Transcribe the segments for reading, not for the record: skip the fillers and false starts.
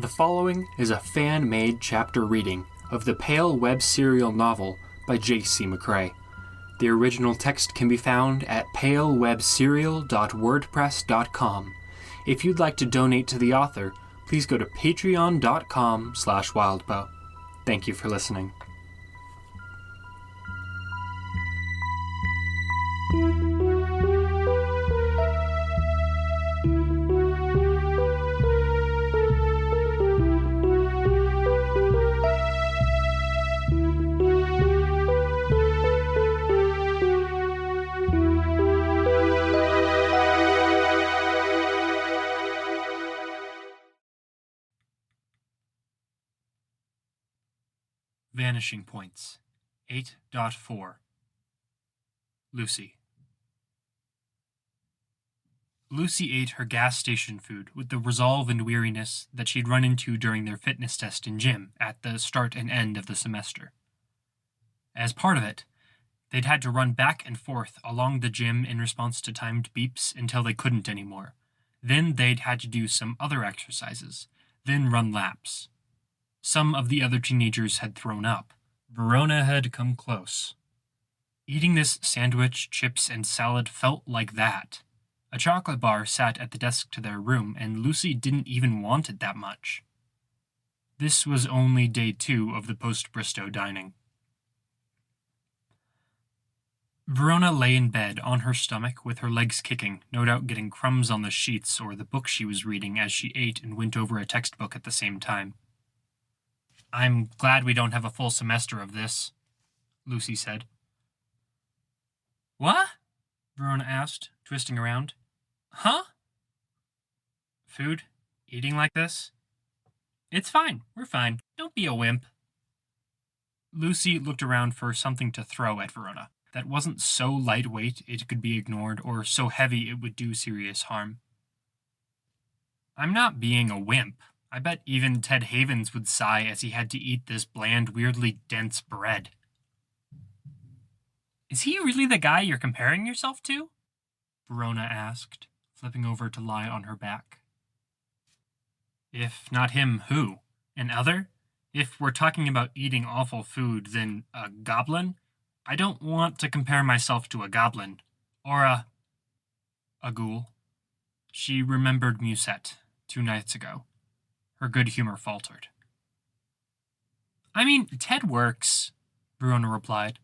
The following is a fan-made chapter reading of the Pale Web Serial novel by J.C. McCrae. The original text can be found at palewebserial.wordpress.com. If you'd like to donate to the author, please go to patreon.com/wildbow. Thank you for listening. Vanishing Points 8.4 Lucy ate her gas station food with the resolve and weariness that she'd run into during their fitness test in gym at the start and end of the semester. As part of it, they'd had to run back and forth along the gym in response to timed beeps until they couldn't anymore. Then they'd had to do some other exercises, then run laps. Some of the other teenagers had thrown up. Verona had come close. Eating this sandwich, chips, and salad felt like that. A chocolate bar sat at the desk to their room, and Lucy didn't even want it that much. This was only day 2 of the post-Bristow dining. Verona lay in bed on her stomach with her legs kicking, no doubt getting crumbs on the sheets or the book she was reading as she ate and went over a textbook at the same time. "I'm glad we don't have a full semester of this," Lucy said. "What?" Verona asked, twisting around. "Huh?" "Food? Eating like this?" "It's fine. We're fine. Don't be a wimp." Lucy looked around for something to throw at Verona that wasn't so lightweight it could be ignored or so heavy it would do serious harm. "I'm not being a wimp. I bet even Ted Havens would sigh as he had to eat this bland, weirdly dense bread." "Is he really the guy you're comparing yourself to?" Verona asked, flipping over to lie on her back. "If not him, who? An other? If we're talking about eating awful food, then a goblin? I don't want to compare myself to a goblin. Or a ghoul." She remembered Musette 2 nights ago. Her good humor faltered. "I mean, Ted works," Verona replied.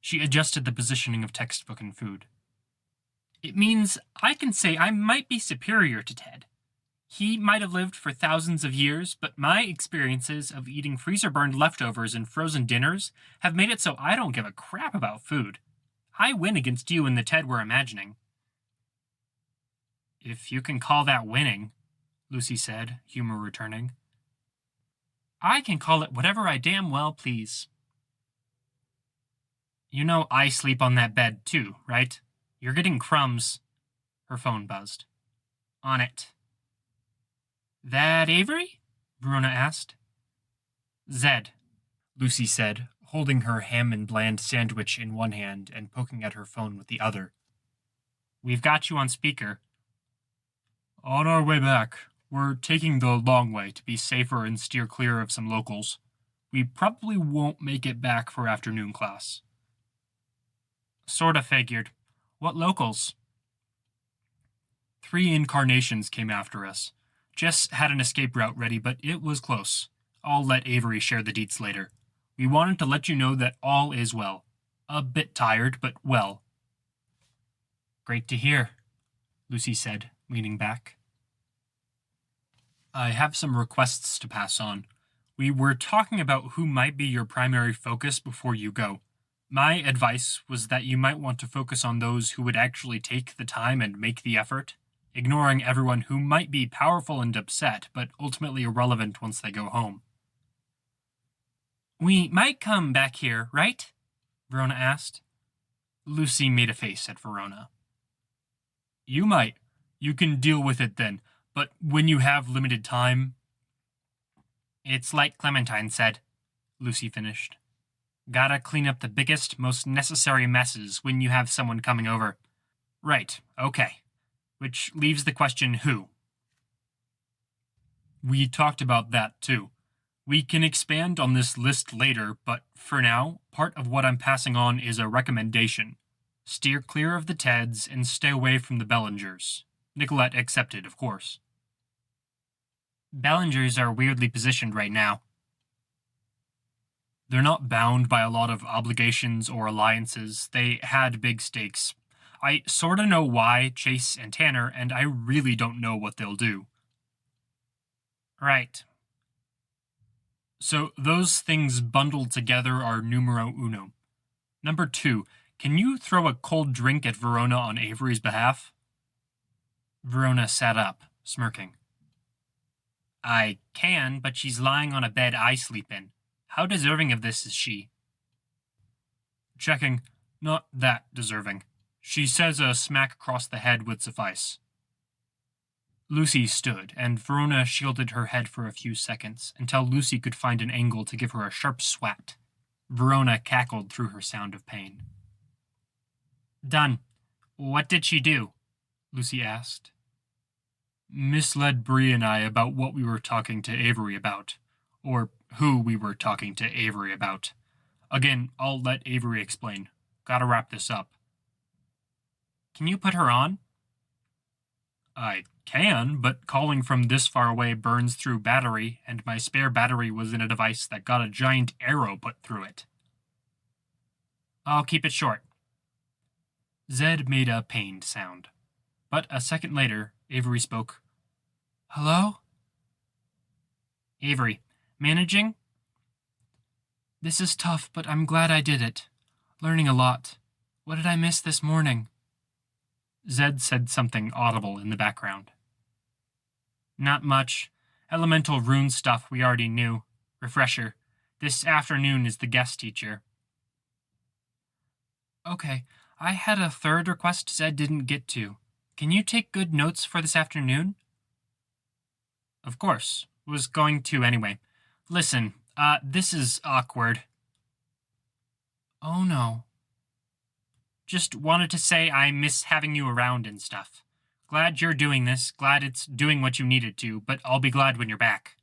She adjusted the positioning of textbook and food. "It means I can say I might be superior to Ted. He might have lived for thousands of years, but my experiences of eating freezer-burned leftovers and frozen dinners have made it so I don't give a crap about food. I win against you and the Ted we're imagining." "If you can call that winning," Lucy said, humor returning. "I can call it whatever I damn well please." "You know I sleep on that bed too, right? You're getting crumbs." Her phone buzzed. "On it." "That Avery?" Verona asked. "Zed," Lucy said, holding her ham and bland sandwich in one hand and poking at her phone with the other. "We've got you on speaker." "On our way back. We're taking the long way to be safer and steer clear of some locals. We probably won't make it back for afternoon class." "Sorta figured. What locals?" 3 incarnations came after us. Jess had an escape route ready, but it was close. I'll let Avery share the deets later. We wanted to let you know that all is well. A bit tired, but well." "Great to hear," Lucy said, leaning back. "I have some requests to pass on. We were talking about who might be your primary focus before you go. My advice was that you might want to focus on those who would actually take the time and make the effort, ignoring everyone who might be powerful and upset, but ultimately irrelevant once they go home." "We might come back here, right?" Verona asked. Lucy made a face at Verona. "You might. You can deal with it then. But when you have limited time..." "It's like Clementine said," Lucy finished. "Gotta clean up the biggest, most necessary messes when you have someone coming over." "Right, okay. Which leaves the question who." We talked about that too. We can expand on this list later, but for now, part of what I'm passing on is a recommendation. Steer clear of the Teds and stay away from the Bellingers. Nicolette accepted, of course. Bellingers are weirdly positioned right now. They're not bound by a lot of obligations or alliances. They had big stakes. I sorta know why, Chase and Tanner, and I really don't know what they'll do. Right. So those things bundled together are numero uno. Number 2, can you throw a cold drink at Verona on Avery's behalf? Verona sat up, smirking. I can, but she's lying on a bed I sleep in. How deserving of this is she? Checking. Not that deserving. She says a smack across the head would suffice. Lucy stood, and Verona shielded her head for a few seconds, until Lucy could find an angle to give her a sharp swat. Verona cackled through her sound of pain. Done. What did she do? Lucy asked. Misled Bree and I about what we were talking to Avery about. Or who we were talking to Avery about. Again, I'll let Avery explain. Gotta wrap this up. Can you put her on? I can, but calling from this far away burns through battery, and my spare battery was in a device that got a giant arrow put through it. I'll keep it short. Zed made a pained sound. But a second later, Avery spoke. Hello? Avery, managing? This is tough, but I'm glad I did it. Learning a lot. What did I miss this morning? Zed said something audible in the background. Not much. Elemental rune stuff we already knew. Refresher. This afternoon is the guest teacher. Okay, I had a third request Zed didn't get to. Can you take good notes for this afternoon? Of course. Was going to anyway. Listen, this is awkward. Oh no. Just wanted to say I miss having you around and stuff. Glad you're doing this, glad it's doing what you needed to, but I'll be glad when you're back.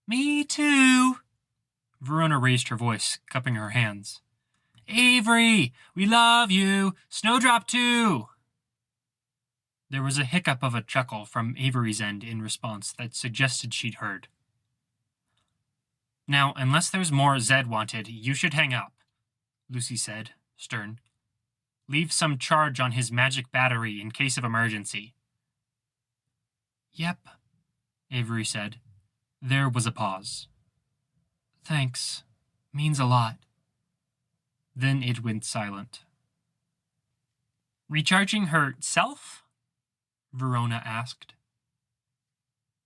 Me too. Verona raised her voice, cupping her hands. Avery, we love you. Snowdrop too. There was a hiccup of a chuckle from Avery's end in response that suggested she'd heard. Now, unless there's more Zed wanted, you should hang up, Lucy said, stern. Leave some charge on his magic battery in case of emergency. Yep, Avery said. There was a pause. Thanks. Means a lot. Then it went silent. Recharging herself? Verona asked.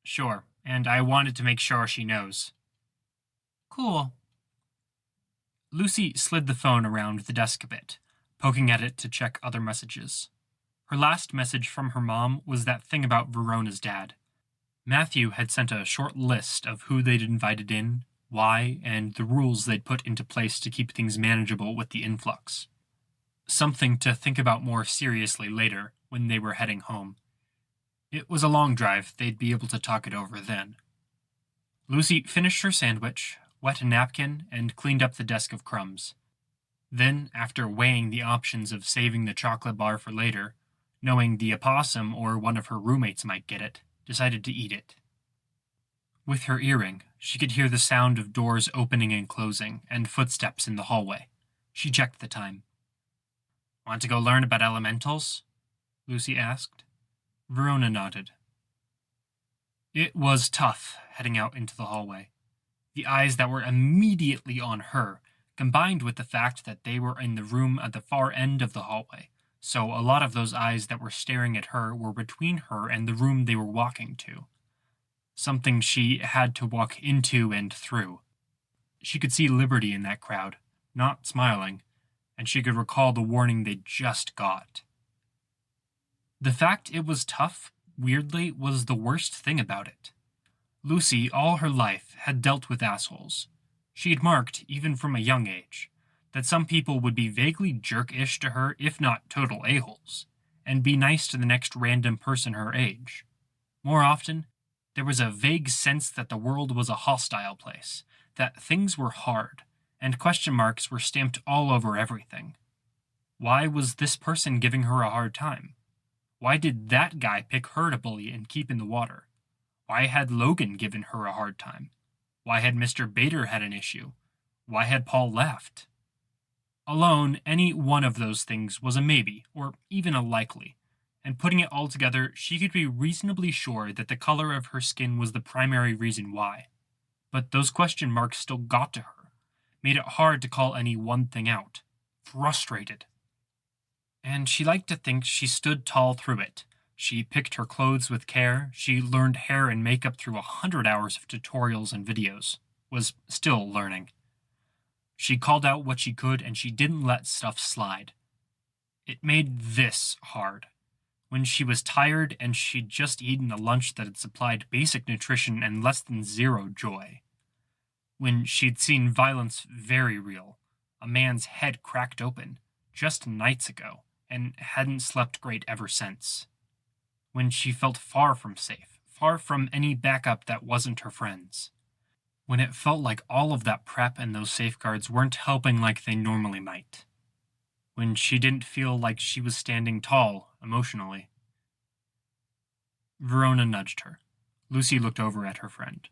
Sure, and I wanted to make sure she knows. Cool. Lucy slid the phone around the desk a bit, poking at it to check other messages. Her last message from her mom was that thing about Verona's dad. Matthew had sent a short list of who they'd invited in, why, and the rules they'd put into place to keep things manageable with the influx. Something to think about more seriously later, when they were heading home. It was a long drive, they'd be able to talk it over then. Lucy finished her sandwich, wet a napkin, and cleaned up the desk of crumbs. Then, after weighing the options of saving the chocolate bar for later, knowing the opossum or one of her roommates might get it, decided to eat it. With her earring, she could hear the sound of doors opening and closing, and footsteps in the hallway. She checked the time. Want to go learn about elementals? Lucy asked. Verona nodded. It was tough, heading out into the hallway. The eyes that were immediately on her, combined with the fact that they were in the room at the far end of the hallway, so a lot of those eyes that were staring at her were between her and the room they were walking to. Something she had to walk into and through. She could see Liberty in that crowd, not smiling, and she could recall the warning they'd just got. The fact it was tough, weirdly, was the worst thing about it. Lucy, all her life, had dealt with assholes. She'd marked, even from a young age, that some people would be vaguely jerk-ish to her, if not total a-holes, and be nice to the next random person her age. More often, There was a vague sense that the world was a hostile place, that things were hard, and question marks were stamped all over everything. Why was this person giving her a hard time? Why did that guy pick her to bully and keep in the water? Why had Logan given her a hard time? Why had Mr. Bader had an issue? Why had Paul left? Alone, any one of those things was a maybe, or even a likely, and putting it all together, she could be reasonably sure that the color of her skin was the primary reason why. But those question marks still got to her, made it hard to call any one thing out. Frustrated. And she liked to think she stood tall through it. She picked her clothes with care, she learned hair and makeup through 100 hours of tutorials and videos, was still learning. She called out what she could and she didn't let stuff slide. It made this hard. When she was tired and she'd just eaten a lunch that had supplied basic nutrition and less than zero joy. When she'd seen violence very real, a man's head cracked open, just nights ago, and hadn't slept great ever since. When she felt far from safe, far from any backup that wasn't her friends. When it felt like all of that prep and those safeguards weren't helping like they normally might. When she didn't feel like she was standing tall, emotionally. Verona nudged her. Lucy looked over at her friend.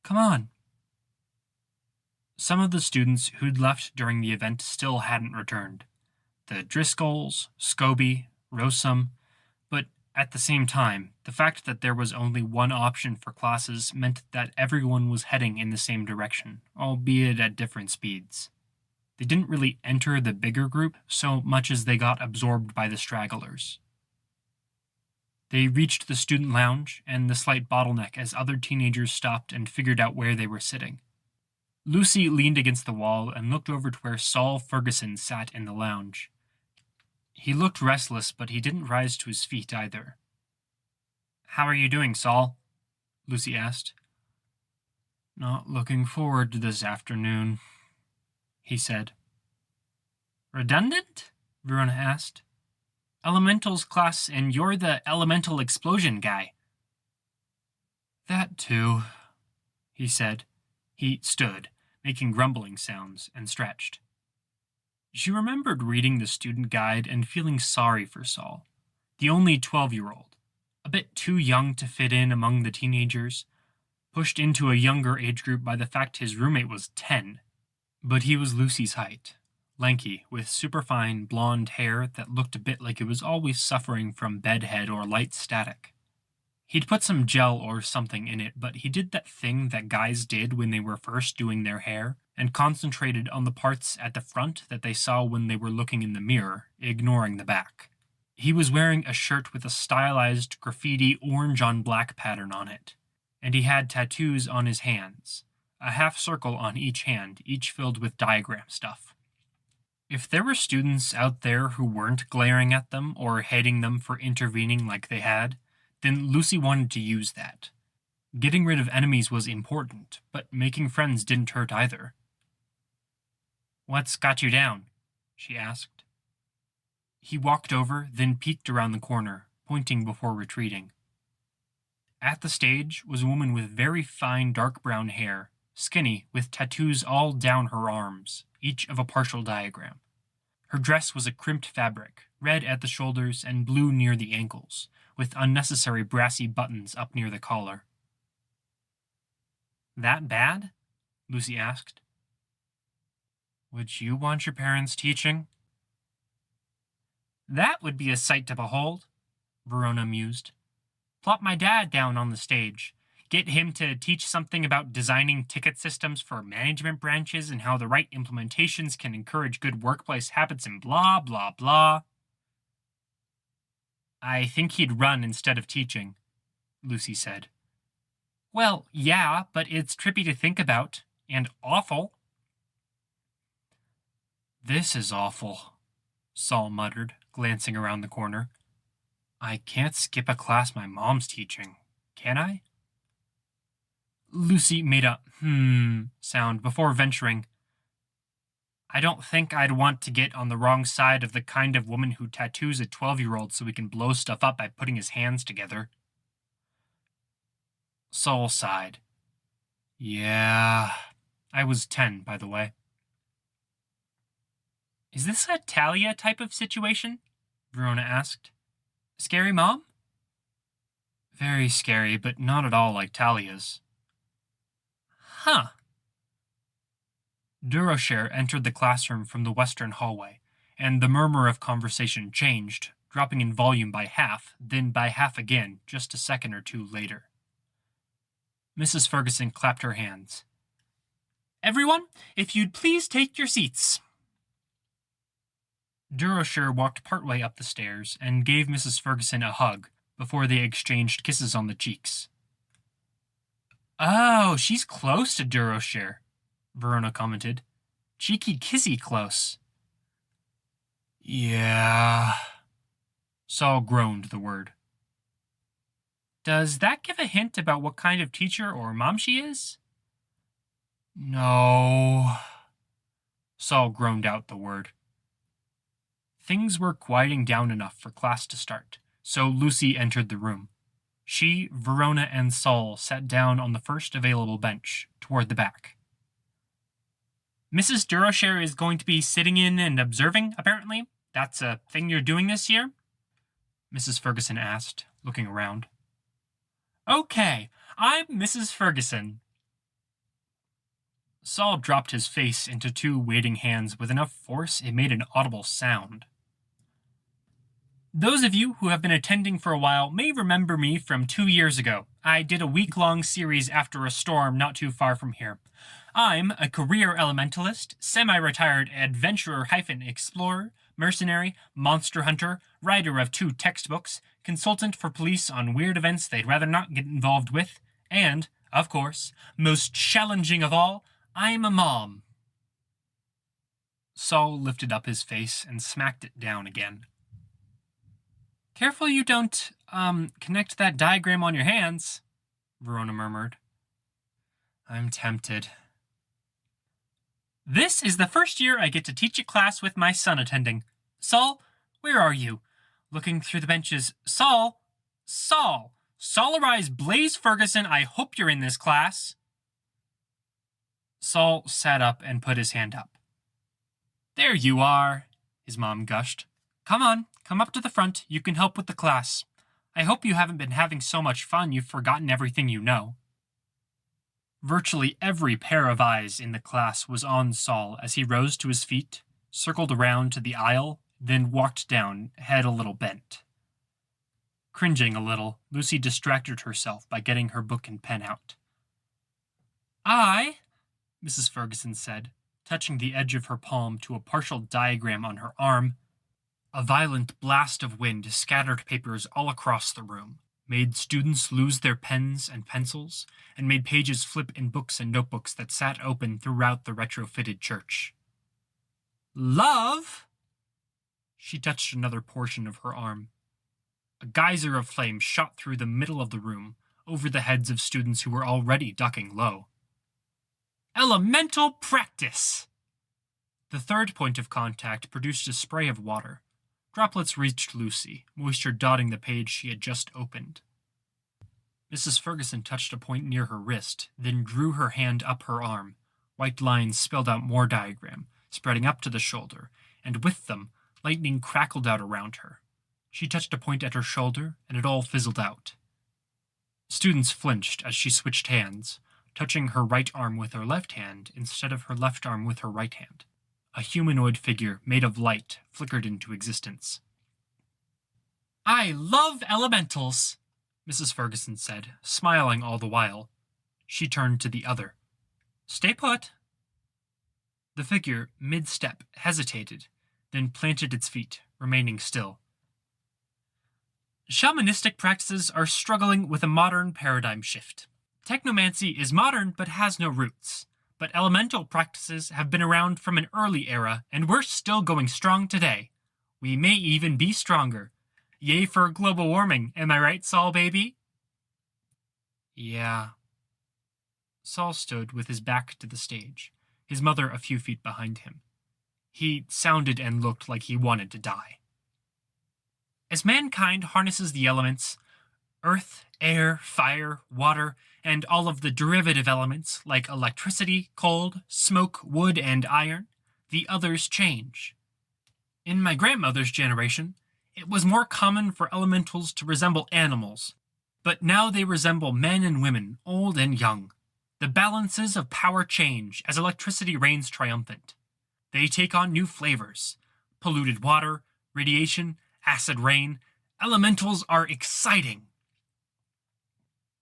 Come on. Some of the students who'd left during the event still hadn't returned. The Driscolls, Scobie, Rosum, but at the same time, the fact that there was only one option for classes meant that everyone was heading in the same direction, albeit at different speeds. They didn't really enter the bigger group so much as they got absorbed by the stragglers. They reached the student lounge and the slight bottleneck as other teenagers stopped and figured out where they were sitting. Lucy leaned against the wall and looked over to where Saul Ferguson sat in the lounge. He looked restless, but he didn't rise to his feet either. How are you doing, Saul? Lucy asked. Not looking forward to this afternoon, he said. Redundant? Verona asked. Elementals class, and you're the elemental explosion guy. That too, he said. He stood, making grumbling sounds, and stretched. She remembered reading the student guide and feeling sorry for Saul, the only 12-year-old, a bit too young to fit in among the teenagers, pushed into a younger age group by the fact his roommate was 10. But he was Lucy's height, lanky, with superfine blonde hair that looked a bit like it was always suffering from bedhead or light static. He'd put some gel or something in it, but he did that thing that guys did when they were first doing their hair, and concentrated on the parts at the front that they saw when they were looking in the mirror, ignoring the back. He was wearing a shirt with a stylized graffiti orange-on-black pattern on it, and he had tattoos on his hands, a half circle on each hand, each filled with diagram stuff. If there were students out there who weren't glaring at them or hating them for intervening like they had, then Lucy wanted to use that. Getting rid of enemies was important, but making friends didn't hurt either. What's got you down? She asked. He walked over, then peeked around the corner, pointing before retreating. At the stage was a woman with very fine dark brown hair, skinny, with tattoos all down her arms, each of a partial diagram. Her dress was a crimped fabric, red at the shoulders and blue near the ankles, with unnecessary brassy buttons up near the collar. That bad? Lucy asked. Would you want your parents teaching? That would be a sight to behold, Verona mused. Plop my dad down on the stage. Get him to teach something about designing ticket systems for management branches and how the right implementations can encourage good workplace habits and blah, blah, blah. I think he'd run instead of teaching, Lucy said. Well, yeah, but it's trippy to think about, and awful. This is awful, Saul muttered, glancing around the corner. I can't skip a class my mom's teaching, can I? Lucy made a sound before venturing. I don't think I'd want to get on the wrong side of the kind of woman who tattoos a 12-year-old so he can blow stuff up by putting his hands together. Saul sighed. Yeah, I was 10, by the way. Is this a Talia type of situation? Verona asked. Scary, Mom? Very scary, but not at all like Talia's. Huh. Durocher entered the classroom from the western hallway, and the murmur of conversation changed, dropping in volume by half, then by half again just a second or two later. Mrs. Ferguson clapped her hands. Everyone, if you'd please take your seats. Durocher walked partway up the stairs and gave Mrs. Ferguson a hug before they exchanged kisses on the cheeks. Oh, she's close to Durocher, Verona commented. Cheeky kissy close. Yeah. Saul groaned the word. Does that give a hint about what kind of teacher or mom she is? No. Saul groaned out the word. Things were quieting down enough for class to start, so Lucy entered the room. She, Verona, and Saul sat down on the first available bench, toward the back. Mrs. Durocher is going to be sitting in and observing, apparently? That's a thing you're doing this year? Mrs. Ferguson asked, looking around. Okay, I'm Mrs. Ferguson. Saul dropped his face into two waiting hands with enough force it made an audible sound. Those of you who have been attending for a while may remember me from 2 years ago. I did a week-long series after a storm not too far from here. I'm a career elementalist, semi-retired adventurer-explorer, mercenary, monster hunter, writer of 2 textbooks, consultant for police on weird events they'd rather not get involved with, and, of course, most challenging of all, I'm a mom. Saul lifted up his face and smacked it down again. Careful you don't, connect that diagram on your hands, Verona murmured. I'm tempted. This is the first year I get to teach a class with my son attending. Saul, where are you? Looking through the benches. Saul! Saul! Solarize Blaze Ferguson, I hope you're in this class. Saul sat up and put his hand up. There you are, his mom gushed. Come on, come up to the front. You can help with the class. I hope you haven't been having so much fun you've forgotten everything you know. Virtually every pair of eyes in the class was on Saul as he rose to his feet, circled around to the aisle, then walked down, head a little bent. Cringing a little, Lucy distracted herself by getting her book and pen out. I, Mrs. Ferguson said, touching the edge of her palm to a partial diagram on her arm. A violent blast of wind scattered papers all across the room, made students lose their pens and pencils, and made pages flip in books and notebooks that sat open throughout the retrofitted church. Love! She touched another portion of her arm. A geyser of flame shot through the middle of the room, over the heads of students who were already ducking low. Elemental practice! The third point of contact produced a spray of water. Droplets reached Lucy, moisture dotting the page she had just opened. Mrs. Ferguson touched a point near her wrist, then drew her hand up her arm. White lines spelled out more diagram, spreading up to the shoulder, and with them, lightning crackled out around her. She touched a point at her shoulder, and it all fizzled out. Students flinched as she switched hands, touching her right arm with her left hand instead of her left arm with her right hand. A humanoid figure made of light flickered into existence. I love elementals, Mrs. Ferguson said, smiling all the while. She turned to the other. Stay put. The figure, mid-step, hesitated, then planted its feet, remaining still. Shamanistic practices are struggling with a modern paradigm shift. Technomancy is modern but has no roots. But elemental practices have been around from an early era, and we're still going strong today. We may even be stronger. Yay for global warming, am I right, Saul, baby? Yeah. Saul stood with his back to the stage, his mother a few feet behind him. He sounded and looked like he wanted to die. As mankind harnesses the elements, earth, air, fire, water, and all of the derivative elements like electricity, cold, smoke, wood, and iron, the others change. In my grandmother's generation, it was more common for elementals to resemble animals, but now they resemble men and women, old and young. The balances of power change as electricity reigns triumphant. They take on new flavors. Polluted water, radiation, acid rain. Elementals are exciting.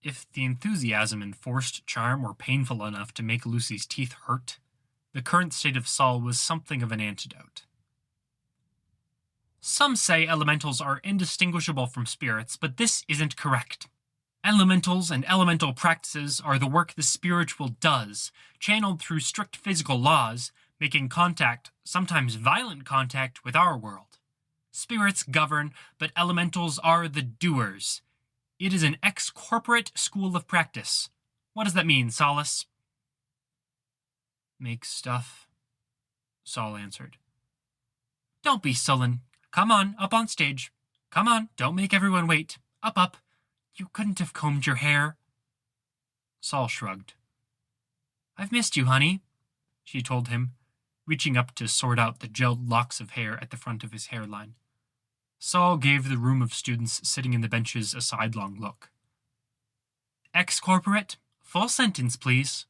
If the enthusiasm and forced charm were painful enough to make Lucy's teeth hurt, the current state of Saul was something of an antidote. Some say elementals are indistinguishable from spirits, but this isn't correct. Elementals and elemental practices are the work the spiritual does, channeled through strict physical laws, making contact, sometimes violent contact, with our world. Spirits govern, but elementals are the doers. It is an ex-corporate school of practice. What does that mean, Solace? Make stuff, Saul answered. Don't be sullen. Come on, up on stage. Come on, don't make everyone wait. Up. You couldn't have combed your hair. Saul shrugged. I've missed you, honey, she told him, reaching up to sort out the gelled locks of hair at the front of his hairline. Saul gave the room of students sitting in the benches a sidelong look. Ex-corporate, full sentence, please.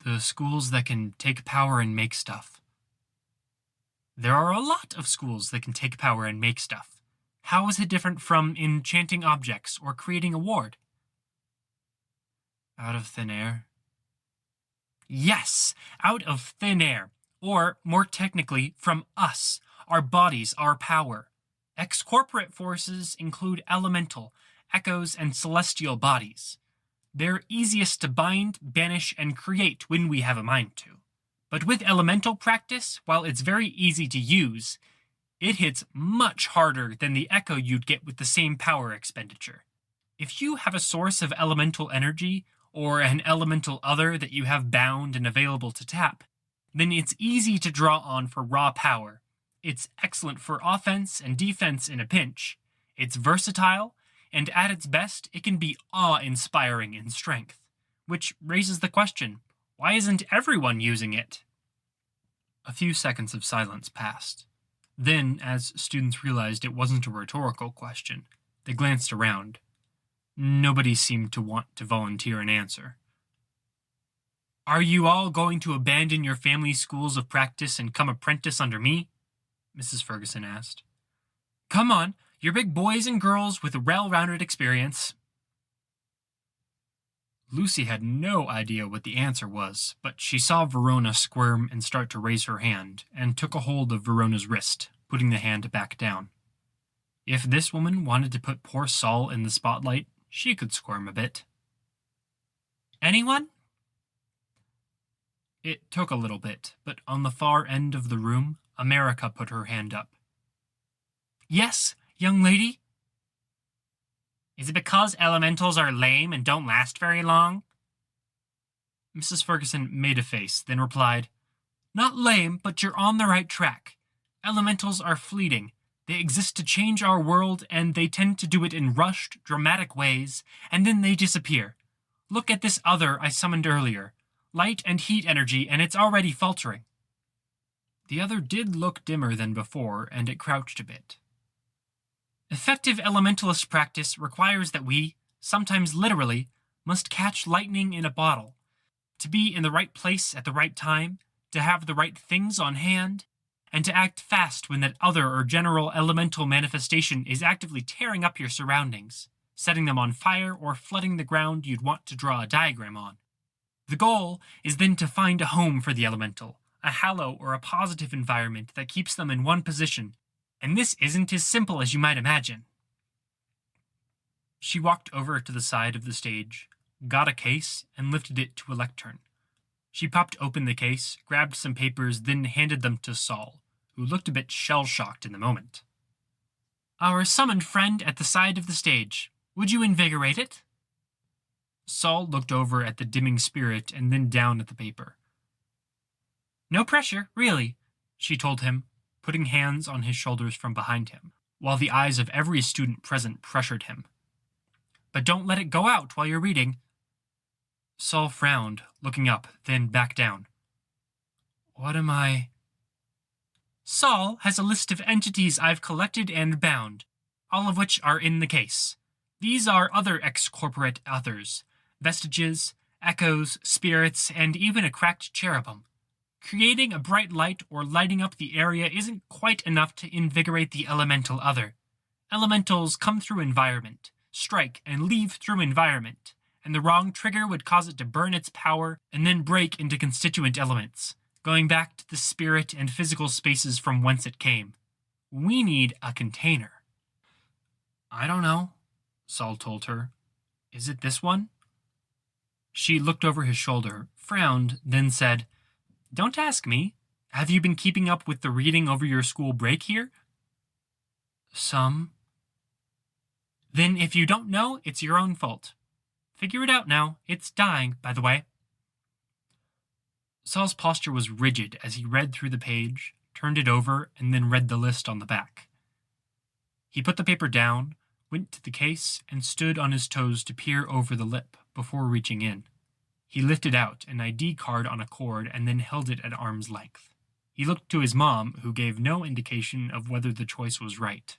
The schools that can take power and make stuff. There are a lot of schools that can take power and make stuff. How is it different from enchanting objects or creating a ward? Out of thin air? Yes, out of thin air. Or, more technically, from us, our bodies, our power. Ex-corporate forces include elemental, echoes, and celestial bodies. They're easiest to bind, banish, and create when we have a mind to. But with elemental practice, while it's very easy to use, it hits much harder than the echo you'd get with the same power expenditure. If you have a source of elemental energy, or an elemental other that you have bound and available to tap, then it's easy to draw on for raw power. It's excellent for offense and defense in a pinch. It's versatile, and at its best, it can be awe-inspiring in strength. Which raises the question, why isn't everyone using it? A few seconds of silence passed. Then, as students realized it wasn't a rhetorical question, they glanced around. Nobody seemed to want to volunteer an answer. Are you all going to abandon your family schools of practice and come apprentice under me? Mrs. Ferguson asked. Come on, you're big boys and girls with a well-rounded experience. Lucy had no idea what the answer was, but she saw Verona squirm and start to raise her hand, and took a hold of Verona's wrist, putting the hand back down. If this woman wanted to put poor Saul in the spotlight, she could squirm a bit. Anyone? It took a little bit, but on the far end of the room, America put her hand up. Yes, young lady? Is it because elementals are lame and don't last very long? Mrs. Ferguson made a face, then replied, Not lame, but you're on the right track. Elementals are fleeting. They exist to change our world, and they tend to do it in rushed, dramatic ways, and then they disappear. Look at this other I summoned earlier. Light and heat energy, and it's already faltering. The other did look dimmer than before, and it crouched a bit. Effective elementalist practice requires that we, sometimes literally, must catch lightning in a bottle. To be in the right place at the right time, to have the right things on hand, and to act fast when that other or general elemental manifestation is actively tearing up your surroundings, setting them on fire or flooding the ground you'd want to draw a diagram on. The goal is then to find a home for the elemental, a hallow or a positive environment that keeps them in one position, and this isn't as simple as you might imagine. She walked over to the side of the stage, got a case, and lifted it to a lectern. She popped open the case, grabbed some papers, then handed them to Saul, who looked a bit shell-shocked in the moment. Our summoned friend at the side of the stage. Would you invigorate it? Saul looked over at the dimming spirit and then down at the paper. No pressure, really, she told him, putting hands on his shoulders from behind him, while the eyes of every student present pressured him. but don't let it go out while you're reading. Saul frowned, looking up, then back down. What am I? Saul has a list of entities I've collected and bound, all of which are in the case. These are other excorporate others, vestiges, echoes, spirits, and even a cracked cherubim. Creating a bright light or lighting up the area isn't quite enough to invigorate the elemental other. Elementals come through environment, strike and leave through environment, and the wrong trigger would cause it to burn its power and then break into constituent elements, going back to the spirit and physical spaces from whence it came. We need a container. I don't know, Saul told her. Is it this one? She looked over his shoulder, frowned, then said, Don't ask me. Have you been keeping up with the reading over your school break here? Some. Then if you don't know, it's your own fault. Figure it out now. It's dying, by the way. Saul's posture was rigid as he read through the page, turned it over, and then read the list on the back. He put the paper down, went to the case, and stood on his toes to peer over the lip before reaching in. He lifted out an ID card on a cord and then held it at arm's length. He looked to his mom, who gave no indication of whether the choice was right.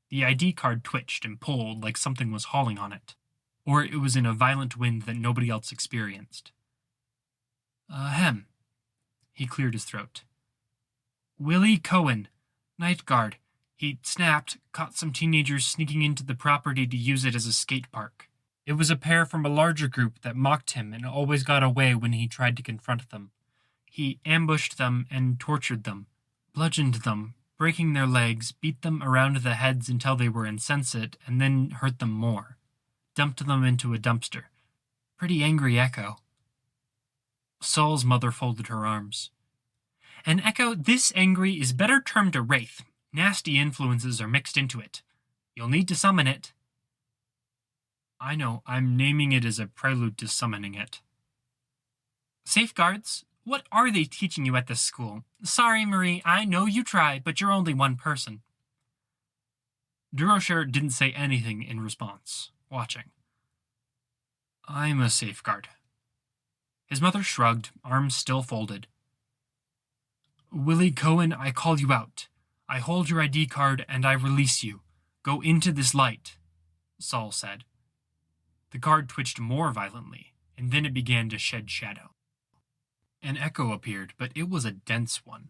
The ID card twitched and pulled like something was hauling on it, or it was in a violent wind that nobody else experienced. Ahem. He cleared his throat. Willie Cohen, night guard. He snapped, caught some teenagers sneaking into the property to use it as a skate park. It was a pair from a larger group that mocked him and always got away when he tried to confront them. He ambushed them and tortured them, bludgeoned them, breaking their legs, beat them around the heads until they were insensate, and then hurt them more. Dumped them into a dumpster. Pretty angry Echo. Saul's mother folded her arms. An Echo this angry is better termed a wraith. Nasty influences are mixed into it. You'll need to summon it. I know, I'm naming it as a prelude to summoning it. Safeguards? What are they teaching you at this school? Sorry, Marie, I know you try, but you're only one person. Durocher didn't say anything in response, watching. I'm a safeguard. His mother shrugged, arms still folded. Willie Cohen, I call you out. I hold your ID card and I release you. Go into this light, Saul said. The card twitched more violently, and then it began to shed shadow. An echo appeared, but it was a dense one.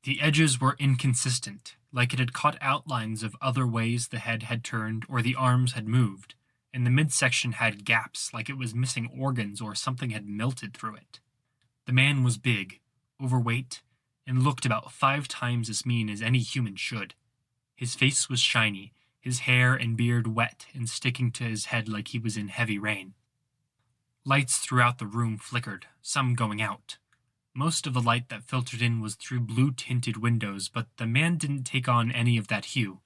The edges were inconsistent, like it had caught outlines of other ways the head had turned or the arms had moved, and the midsection had gaps like it was missing organs or something had melted through it. The man was big, overweight, and looked about 5 times as mean as any human should. His face was shiny, his hair and beard wet and sticking to his head like he was in heavy rain. Lights throughout the room flickered, some going out. Most of the light that filtered in was through blue-tinted windows, but the man didn't take on any of that hue.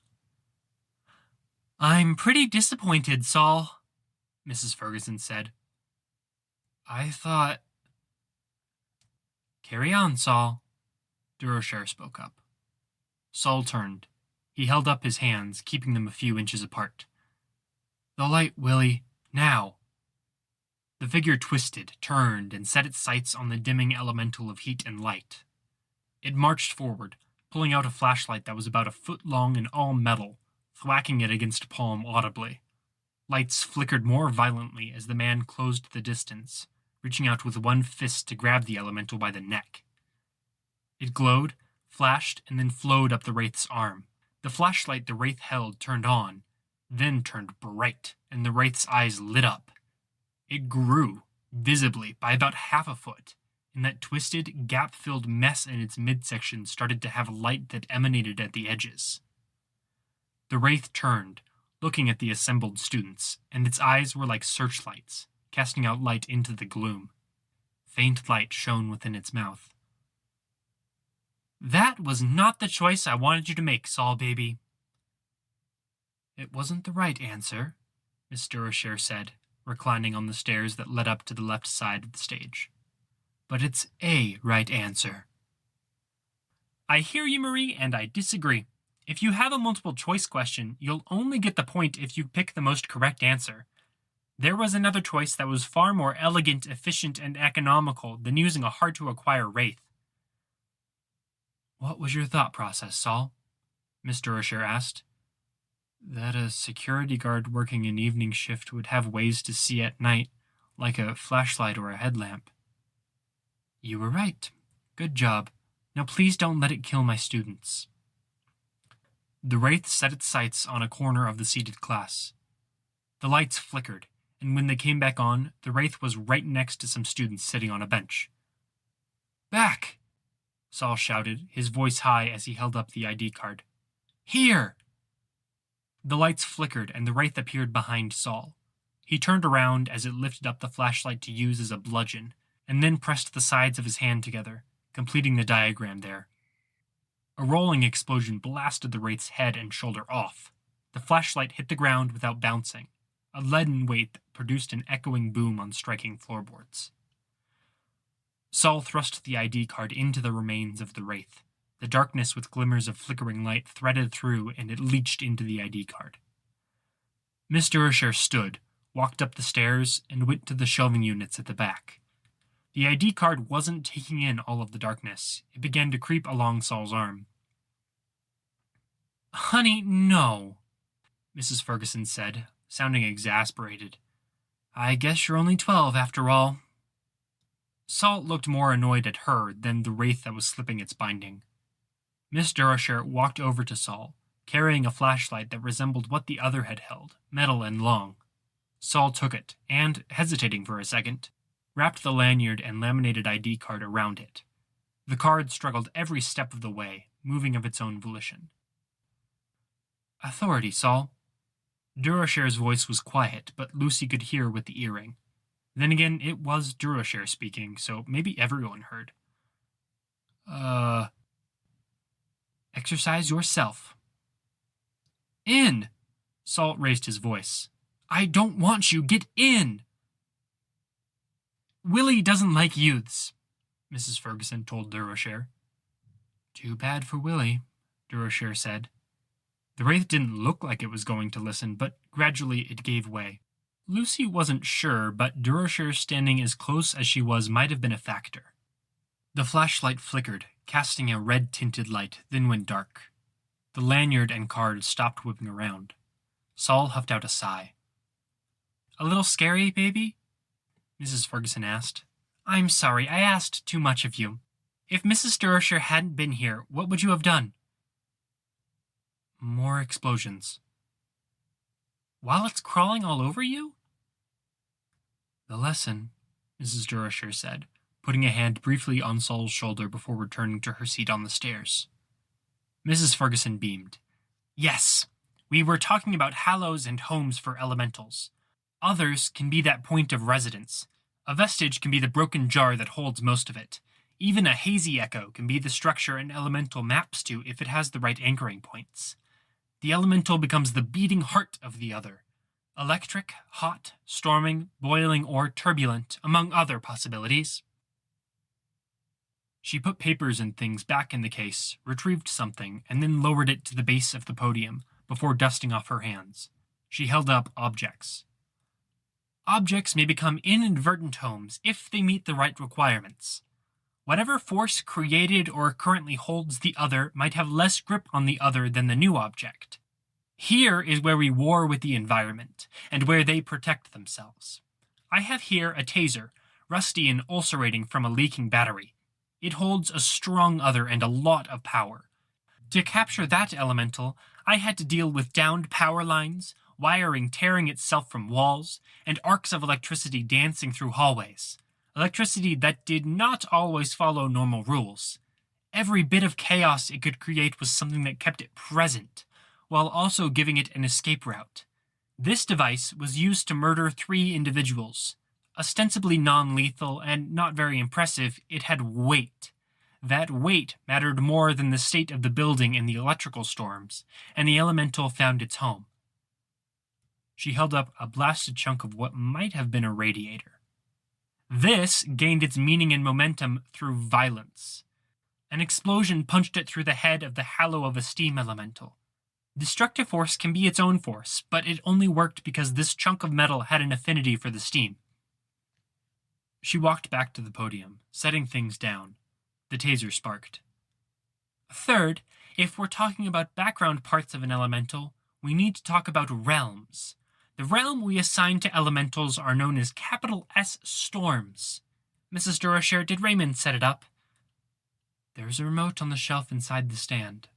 I'm pretty disappointed, Saul, Mrs. Ferguson said. I thought... Carry on, Saul, Durocher spoke up. Saul turned. He held up his hands, keeping them a few inches apart. The light, Willie, now. The figure twisted, turned, and set its sights on the dimming elemental of heat and light. It marched forward, pulling out a flashlight that was about a foot long and all metal, thwacking it against palm audibly. Lights flickered more violently as the man closed the distance, reaching out with one fist to grab the elemental by the neck. It glowed, flashed, and then flowed up the wraith's arm. The flashlight the wraith held turned on, then turned bright, and the wraith's eyes lit up. It grew, visibly, by about half a foot, and that twisted, gap-filled mess in its midsection started to have light that emanated at the edges. The wraith turned, looking at the assembled students, and its eyes were like searchlights, casting out light into the gloom. Faint light shone within its mouth. That was not the choice I wanted you to make, Saul baby. It wasn't the right answer, Miss Durocher said, reclining on the stairs that led up to the left side of the stage. But it's a right answer. I hear you, Marie, and I disagree. If you have a multiple choice question, you'll only get the point if you pick the most correct answer. There was another choice that was far more elegant, efficient, and economical than using a hard-to-acquire wraith. What was your thought process, Saul? Mr. Usher asked. That a security guard working an evening shift would have ways to see at night, like a flashlight or a headlamp. You were right. Good job. Now please don't let it kill my students. The wraith set its sights on a corner of the seated class. The lights flickered, and when they came back on, the wraith was right next to some students sitting on a bench. Back! Saul shouted, his voice high as he held up the ID card. Here! The lights flickered, and the wraith appeared behind Saul. He turned around as it lifted up the flashlight to use as a bludgeon, and then pressed the sides of his hand together, completing the diagram there. A rolling explosion blasted the wraith's head and shoulder off. The flashlight hit the ground without bouncing, a leaden weight that produced an echoing boom on striking floorboards. Saul thrust the ID card into the remains of the wraith. The darkness with glimmers of flickering light threaded through, and it leached into the ID card. Mr. Usher stood, walked up the stairs, and went to the shelving units at the back. The ID card wasn't taking in all of the darkness. It began to creep along Saul's arm. Honey, no, Mrs. Ferguson said, sounding exasperated. I guess you're only 12 after all. Saul looked more annoyed at her than the wraith that was slipping its binding. Miss Durasher walked over to Saul, carrying a flashlight that resembled what the other had held, metal and long. Saul took it, and, hesitating for a second, wrapped the lanyard and laminated ID card around it. The card struggled every step of the way, moving of its own volition. Authority, Saul. Durasher's voice was quiet, but Lucy could hear with the earring. Then again, it was Durasher speaking, so maybe everyone heard. Exercise yourself. In! Saul raised his voice. I don't want you. Get in! Willie doesn't like youths, Mrs. Ferguson told Durasher. Too bad for Willie, Durasher said. The wraith didn't look like it was going to listen, but gradually it gave way. Lucy wasn't sure, but Durasher standing as close as she was might have been a factor. The flashlight flickered, casting a red-tinted light, then went dark. The lanyard and card stopped whipping around. Saul huffed out a sigh. A little scary, baby? Mrs. Ferguson asked. I'm sorry, I asked too much of you. If Mrs. Durasher hadn't been here, what would you have done? More explosions. While it's crawling all over you? The lesson, Mrs. Durasher said, putting a hand briefly on Saul's shoulder before returning to her seat on the stairs. Mrs. Ferguson beamed. Yes, we were talking about hallows and homes for elementals. Others can be that point of residence. A vestige can be the broken jar that holds most of it. Even a hazy echo can be the structure an elemental maps to if it has the right anchoring points. The elemental becomes the beating heart of the other. Electric, hot, storming, boiling, or turbulent, among other possibilities. She put papers and things back in the case, retrieved something, and then lowered it to the base of the podium before dusting off her hands. She held up objects. Objects may become inadvertent homes if they meet the right requirements. Whatever force created or currently holds the other might have less grip on the other than the new object. Here is where we war with the environment, and where they protect themselves. I have here a taser, rusty and ulcerating from a leaking battery. It holds a strong other and a lot of power. To capture that elemental, I had to deal with downed power lines, wiring tearing itself from walls, and arcs of electricity dancing through hallways. Electricity that did not always follow normal rules. Every bit of chaos it could create was something that kept it present, while also giving it an escape route. This device was used to murder 3 individuals. Ostensibly non-lethal and not very impressive, it had weight. That weight mattered more than the state of the building in the electrical storms, and the elemental found its home. She held up a blasted chunk of what might have been a radiator. This gained its meaning and momentum through violence. An explosion punched it through the head of the hallow of a steam elemental. Destructive force can be its own force, but it only worked because this chunk of metal had an affinity for the steam. She walked back to the podium, setting things down. The taser sparked. Third, if we're talking about background parts of an elemental, we need to talk about realms. The realm we assign to elementals are known as capital S storms. Mrs. Durashare, did Raymond set it up? There's a remote on the shelf inside the stand.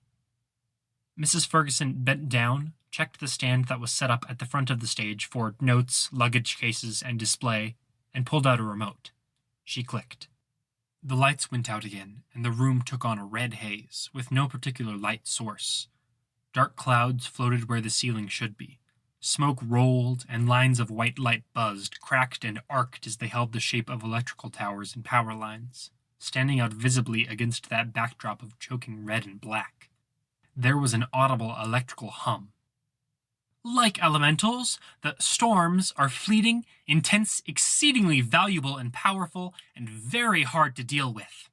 Mrs. Ferguson bent down, checked the stand that was set up at the front of the stage for notes, luggage cases, and display, and pulled out a remote. She clicked. The lights went out again, and the room took on a red haze, with no particular light source. Dark clouds floated where the ceiling should be. Smoke rolled, and lines of white light buzzed, cracked, and arced as they held the shape of electrical towers and power lines, standing out visibly against that backdrop of choking red and black. There was an audible electrical hum. Like elementals, the storms are fleeting, intense, exceedingly valuable and powerful, and very hard to deal with.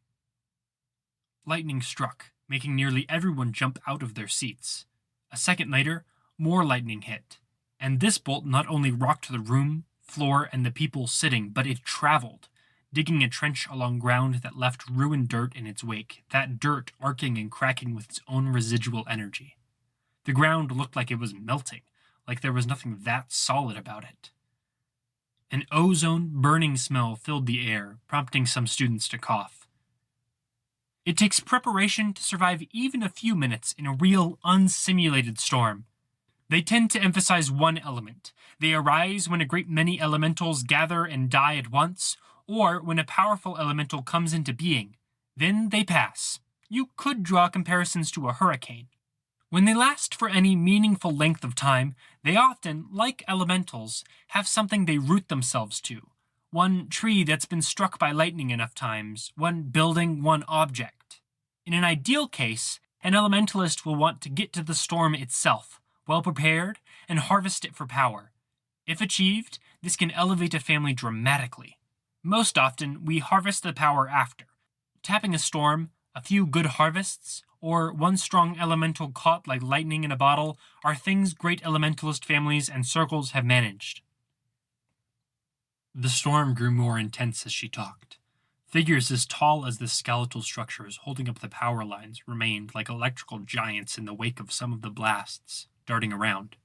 Lightning struck, making nearly everyone jump out of their seats. A second later, more lightning hit, and this bolt not only rocked the room, floor, and the people sitting, but it traveled, digging a trench along ground that left ruined dirt in its wake, that dirt arcing and cracking with its own residual energy. The ground looked like it was melting, like there was nothing that solid about it. An ozone burning smell filled the air, prompting some students to cough. It takes preparation to survive even a few minutes in a real, unsimulated storm. They tend to emphasize one element. They arise when a great many elementals gather and die at once, or when a powerful elemental comes into being. Then they pass. You could draw comparisons to a hurricane. When they last for any meaningful length of time, they often, like elementals, have something they root themselves to. One tree that's been struck by lightning enough times, one building, one object. In an ideal case, an elementalist will want to get to the storm itself, well prepared, and harvest it for power. If achieved, this can elevate a family dramatically. Most often, we harvest the power after. Tapping a storm, a few good harvests, or one strong elemental caught like lightning in a bottle are things great elementalist families and circles have managed. The storm grew more intense as she talked. Figures as tall as the skeletal structures holding up the power lines remained like electrical giants in the wake of some of the blasts, darting around.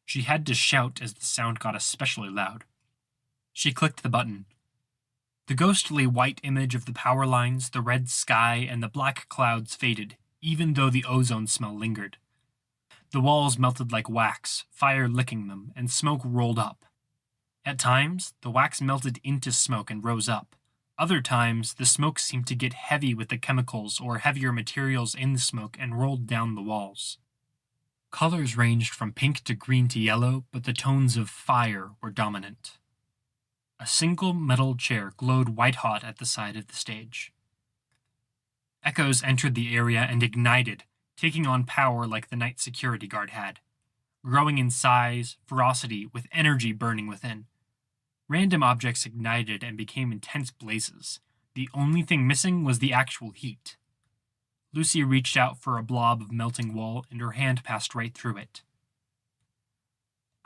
She had to shout as the sound got especially loud. She clicked the button. The ghostly white image of the power lines, the red sky, and the black clouds faded, even though the ozone smell lingered. The walls melted like wax, fire licking them, and smoke rolled up. At times, the wax melted into smoke and rose up. Other times, the smoke seemed to get heavy with the chemicals or heavier materials in the smoke and rolled down the walls. Colors ranged from pink to green to yellow, but the tones of fire were dominant. A single metal chair glowed white-hot at the side of the stage. Echoes entered the area and ignited, taking on power like the night security guard had. Growing in size, ferocity, with energy burning within. Random objects ignited and became intense blazes. The only thing missing was the actual heat. Lucy reached out for a blob of melting wall, and her hand passed right through it.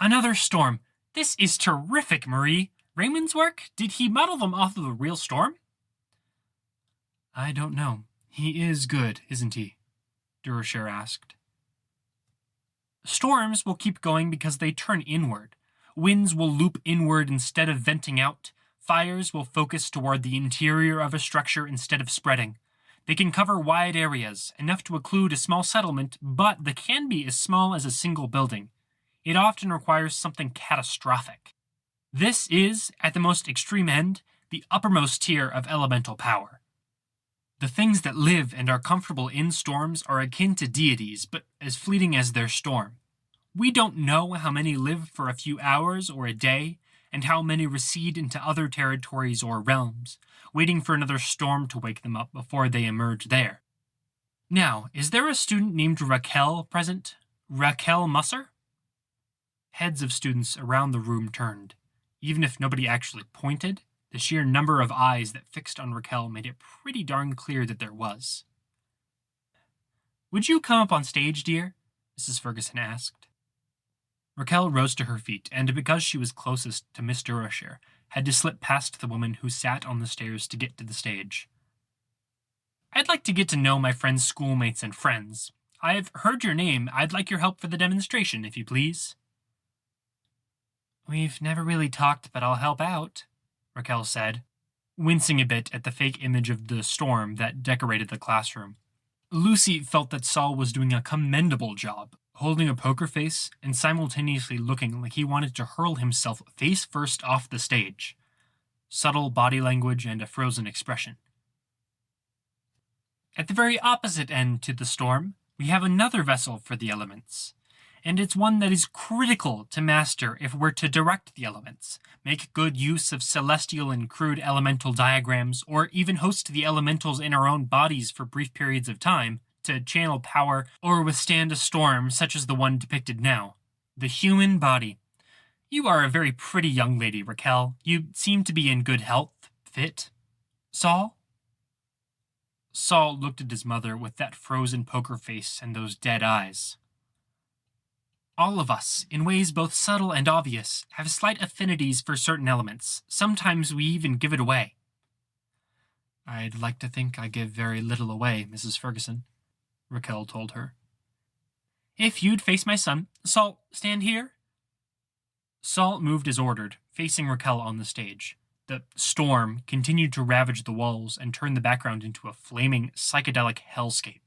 Another storm! This is terrific, Marie! Raymond's work? Did he model them off of a real storm? I don't know. He is good, isn't he? Durashare asked. Storms will keep going because they turn inward. Winds will loop inward instead of venting out. Fires will focus toward the interior of a structure instead of spreading. They can cover wide areas, enough to include a small settlement, but they can be as small as a single building. It often requires something catastrophic. This is, at the most extreme end, the uppermost tier of elemental power. The things that live and are comfortable in storms are akin to deities, but as fleeting as their storm. We don't know how many live for a few hours or a day, and how many recede into other territories or realms, waiting for another storm to wake them up before they emerge there. Now, is there a student named Raquel present? Raquel Musser? Heads of students around the room turned. Even if nobody actually pointed, the sheer number of eyes that fixed on Raquel made it pretty darn clear that there was. Would you come up on stage, dear? Mrs. Ferguson asked. Raquel rose to her feet, and because she was closest to Miss Durocher, had to slip past the woman who sat on the stairs to get to the stage. I'd like to get to know my friend's schoolmates and friends. I've heard your name. I'd like your help for the demonstration, if you please. We've never really talked, but I'll help out, Raquel said, wincing a bit at the fake image of the storm that decorated the classroom. Lucy felt that Saul was doing a commendable job, holding a poker face and simultaneously looking like he wanted to hurl himself face first off the stage. Subtle body language and a frozen expression. At the very opposite end to the storm, we have another vessel for the elements, and it's one that is critical to master if we're to direct the elements, make good use of celestial and crude elemental diagrams, or even host the elementals in our own bodies for brief periods of time to channel power or withstand a storm such as the one depicted now. The human body. You are a very pretty young lady, Raquel. You seem to be in good health. Fit? Saul? Saul looked at his mother with that frozen poker face and those dead eyes. All of us, in ways both subtle and obvious, have slight affinities for certain elements. Sometimes we even give it away. I'd like to think I give very little away, Mrs. Ferguson, Raquel told her. If you'd face my son. Saul, stand here. Saul moved as ordered, facing Raquel on the stage. The storm continued to ravage the walls and turn the background into a flaming, psychedelic hellscape.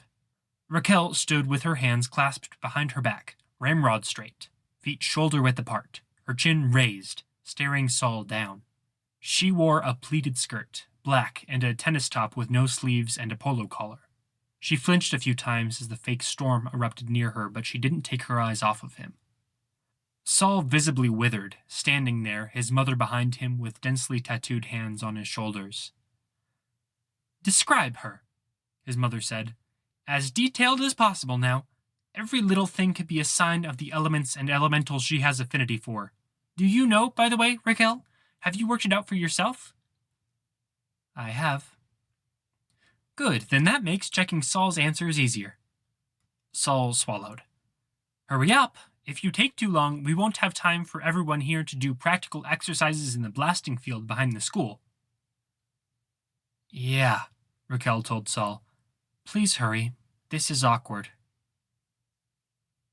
Raquel stood with her hands clasped behind her back, ramrod straight, feet shoulder-width apart, her chin raised, staring Saul down. She wore a pleated skirt, black, and a tennis top with no sleeves and a polo collar. She flinched a few times as the fake storm erupted near her, but she didn't take her eyes off of him. Saul visibly withered, standing there, his mother behind him with densely tattooed hands on his shoulders. Describe her, his mother said. As detailed as possible now. Every little thing could be a sign of the elements and elementals she has affinity for. Do you know, by the way, Raquel? Have you worked it out for yourself? I have. Good, then that makes checking Saul's answers easier. Saul swallowed. Hurry up. If you take too long, we won't have time for everyone here to do practical exercises in the blasting field behind the school. Yeah, Raquel told Saul. Please hurry. This is awkward.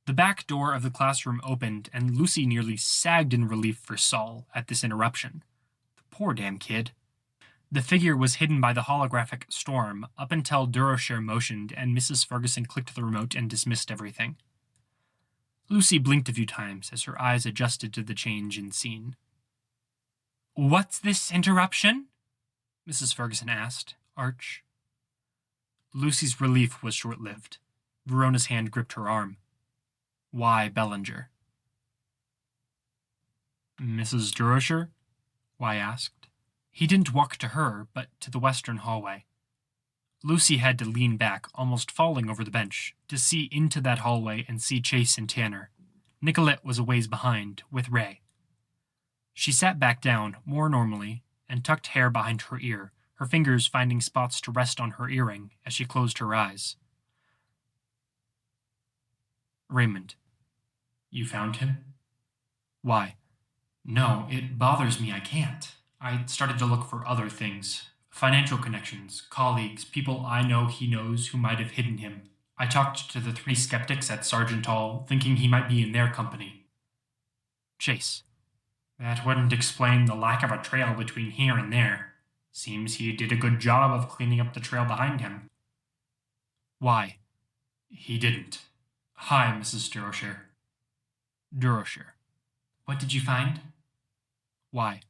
The back door of the classroom opened, and Lucy nearly sagged in relief for Saul at this interruption. The poor damn kid. The figure was hidden by the holographic storm up until Durocher motioned and Mrs. Ferguson clicked the remote and dismissed everything. Lucy blinked a few times as her eyes adjusted to the change in scene. What's this interruption? Mrs. Ferguson asked, arch. Lucy's relief was short-lived. Verona's hand gripped her arm. Why Bellinger? Mrs. Durocher? Why asked. He didn't walk to her, but to the western hallway. Lucy had to lean back, almost falling over the bench, to see into that hallway and see Chase and Tanner. Nicolette was a ways behind, with Ray. She sat back down, more normally, and tucked hair behind her ear, her fingers finding spots to rest on her earring as she closed her eyes. Raymond. You found him? Why? No, it bothers me I can't. I started to look for other things. Financial connections, colleagues, people I know he knows who might have hidden him. I talked to the 3 skeptics at Sergeant Hall, thinking he might be in their company. Chase. That wouldn't explain the lack of a trail between here and there. Seems he did a good job of cleaning up the trail behind him. Why? He didn't. Hi, Mrs. Durocher. Durocher. What did you find? Why?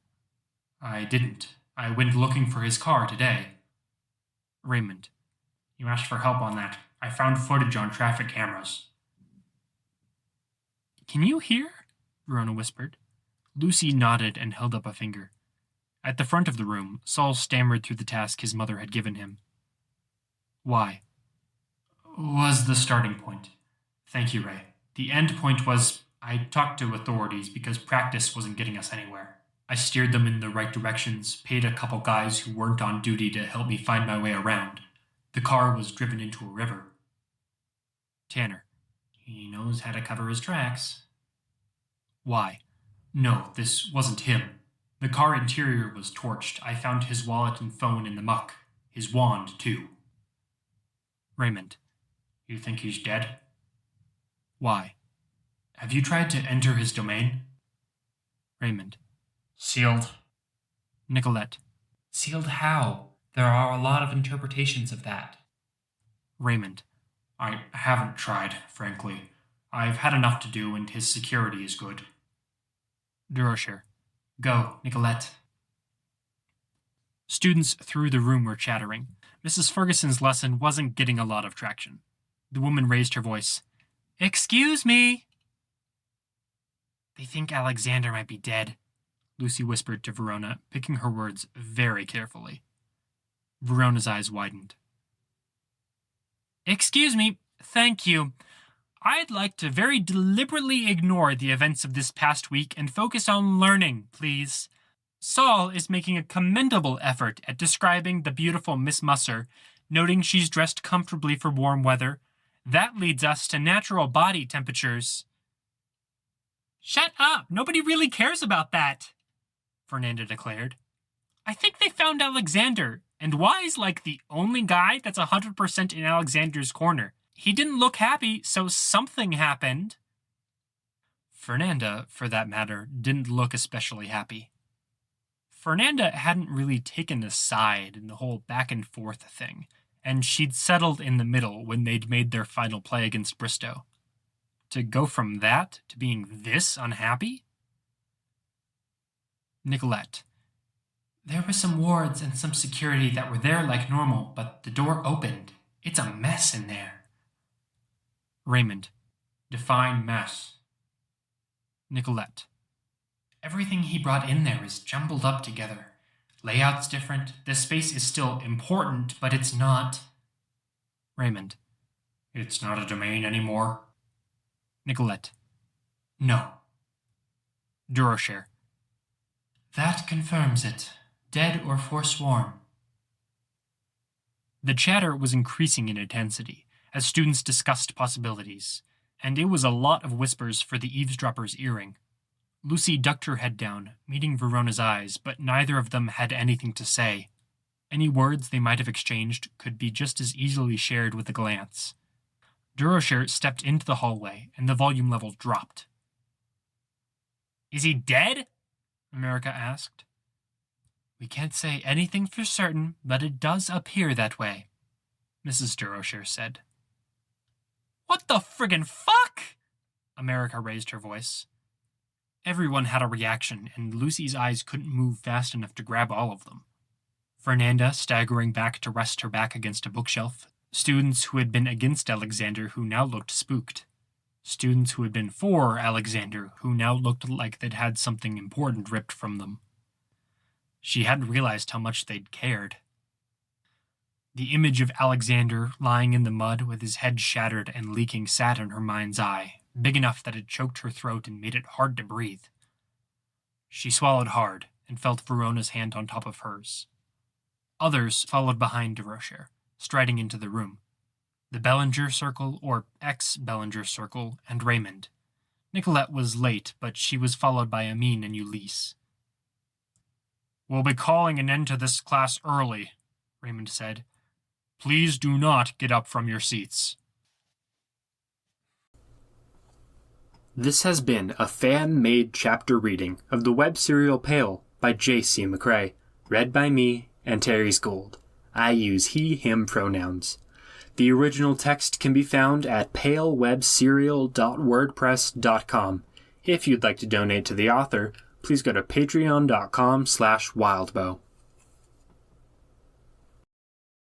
I didn't. I went looking for his car today. Raymond. You asked for help on that. I found footage on traffic cameras. Can you hear? Verona whispered. Lucy nodded and held up a finger. At the front of the room, Saul stammered through the task his mother had given him. Why? Was the starting point. Thank you, Ray. The end point was I talked to authorities because practice wasn't getting us anywhere. I steered them in the right directions, paid a couple guys who weren't on duty to help me find my way around. The car was driven into a river. Tanner. He knows how to cover his tracks. Why? No, this wasn't him. The car interior was torched. I found his wallet and phone in the muck. His wand, too. Raymond, you think he's dead? Why? Have you tried to enter his domain? Raymond. Sealed. Nicolette. Sealed how? There are a lot of interpretations of that. Raymond. I haven't tried, frankly. I've had enough to do, and his security is good. Durocher. Go, Nicolette. Students through the room were chattering. Mrs. Ferguson's lesson wasn't getting a lot of traction. The woman raised her voice. Excuse me! They think Alexander might be dead, Lucy whispered to Verona, picking her words very carefully. Verona's eyes widened. Excuse me, thank you. I'd like to very deliberately ignore the events of this past week and focus on learning, please. Saul is making a commendable effort at describing the beautiful Miss Musser, noting she's dressed comfortably for warm weather. That leads us to natural body temperatures. Shut up! Nobody really cares about that, Fernanda declared. I think they found Alexander, and Y's like the only guy that's 100% in Alexander's corner. He didn't look happy, so something happened. Fernanda, for that matter, didn't look especially happy. Fernanda hadn't really taken a side in the whole back and forth thing, and she'd settled in the middle when they'd made their final play against Bristow. To go from that to being this unhappy? Nicolette. There were some wards and some security that were there like normal, but the door opened. It's a mess in there. Raymond. Define mess. Nicolette. Everything he brought in there is jumbled up together. Layout's different. This space is still important, but it's not. Raymond. It's not a domain anymore. Nicolette. No. Durocher. That confirms it. Dead or forsworn. The chatter was increasing in intensity as students discussed possibilities, and it was a lot of whispers for the eavesdropper's earring. Lucy ducked her head down, meeting Verona's eyes, but neither of them had anything to say. Any words they might have exchanged could be just as easily shared with a glance. Durocher stepped into the hallway, and the volume level dropped. Is he dead? America asked. We can't say anything for certain, but it does appear that way, Mrs. Durocher said. What the friggin' fuck? America raised her voice. Everyone had a reaction, and Lucy's eyes couldn't move fast enough to grab all of them. Fernanda staggering back to rest her back against a bookshelf, students who had been against Alexander who now looked spooked, students who had been for Alexander who now looked like they'd had something important ripped from them. She hadn't realized how much they'd cared. The image of Alexander lying in the mud with his head shattered and leaking sat in her mind's eye, big enough that it choked her throat and made it hard to breathe. She swallowed hard and felt Verona's hand on top of hers. Others followed behind Durocher, striding into the room. The Bellinger Circle, or ex-Bellinger Circle, and Raymond. Nicolette was late, but she was followed by Amin and Ulysse. We'll be calling an end to this class early, Raymond said. Please do not get up from your seats. This has been a fan-made chapter reading of the web serial Pale by J.C. McCrae, read by me, antaresgold. I use he, him pronouns. The original text can be found at palewebserial.wordpress.com. If you'd like to donate to the author, please go to patreon.com/wildbow.